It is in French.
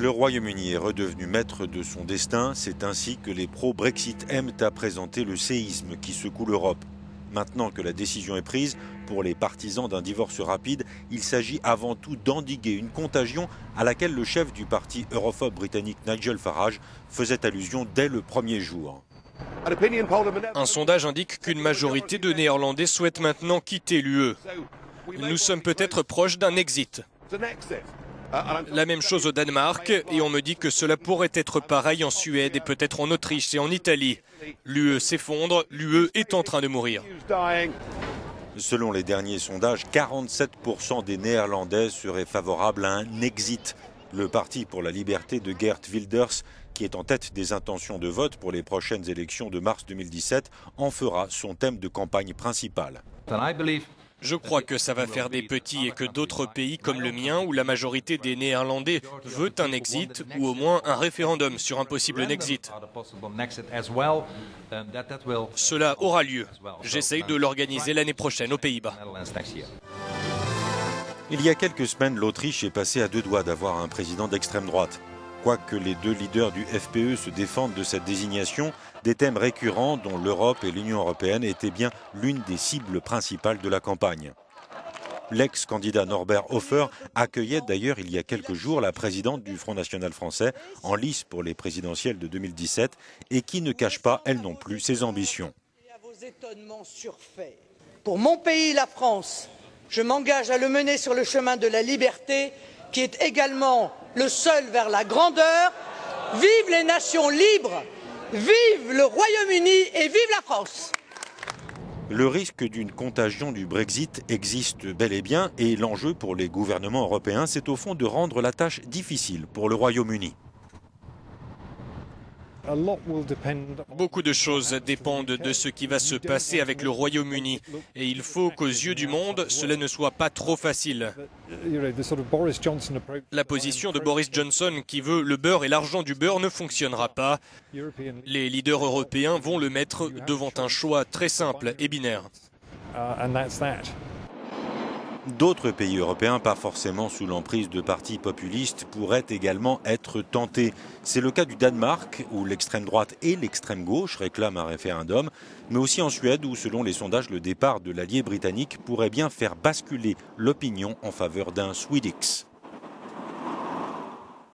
Le Royaume-Uni est redevenu maître de son destin. C'est ainsi que les pro-Brexit aiment à présenter le séisme qui secoue l'Europe. Maintenant que la décision est prise, pour les partisans d'un divorce rapide, il s'agit avant tout d'endiguer une contagion à laquelle le chef du parti europhobe britannique Nigel Farage faisait allusion dès le premier jour. Un sondage indique qu'une majorité de Néerlandais souhaitent maintenant quitter l'UE. Nous sommes peut-être proches d'un exit. La même chose au Danemark, et on me dit que cela pourrait être pareil en Suède et peut-être en Autriche et en Italie. L'UE s'effondre, l'UE est en train de mourir. Selon les derniers sondages, 47% des Néerlandais seraient favorables à un exit. Le Parti pour la liberté de Geert Wilders, qui est en tête des intentions de vote pour les prochaines élections de mars 2017, en fera son thème de campagne principal. Je crois que ça va faire des petits et que d'autres pays comme le mien, où la majorité des Néerlandais veut un exit ou au moins un référendum sur un possible exit. Cela aura lieu. J'essaye de l'organiser l'année prochaine aux Pays-Bas. Il y a quelques semaines, l'Autriche est passée à deux doigts d'avoir un président d'extrême droite. Quoique les deux leaders du FPE se défendent de cette désignation, des thèmes récurrents dont l'Europe et l'Union européenne étaient bien l'une des cibles principales de la campagne. L'ex-candidat Norbert Hofer accueillait d'ailleurs il y a quelques jours la présidente du Front National français en lice pour les présidentielles de 2017 et qui ne cache pas, elle non plus, ses ambitions. Pour mon pays, la France, je m'engage à le mener sur le chemin de la liberté qui est également le seul vers la grandeur. Vive les nations libres, vive le Royaume-Uni et vive la France! Le risque d'une contagion du Brexit existe bel et bien et l'enjeu pour les gouvernements européens, c'est au fond de rendre la tâche difficile pour le Royaume-Uni. Beaucoup de choses dépendent de ce qui va se passer avec le Royaume-Uni. Et il faut qu'aux yeux du monde, cela ne soit pas trop facile. La position de Boris Johnson qui veut le beurre et l'argent du beurre ne fonctionnera pas. Les leaders européens vont le mettre devant un choix très simple et binaire. D'autres pays européens, pas forcément sous l'emprise de partis populistes, pourraient également être tentés. C'est le cas du Danemark, où l'extrême droite et l'extrême gauche réclament un référendum, mais aussi en Suède, où selon les sondages, le départ de l'allié britannique pourrait bien faire basculer l'opinion en faveur d'un Swedix.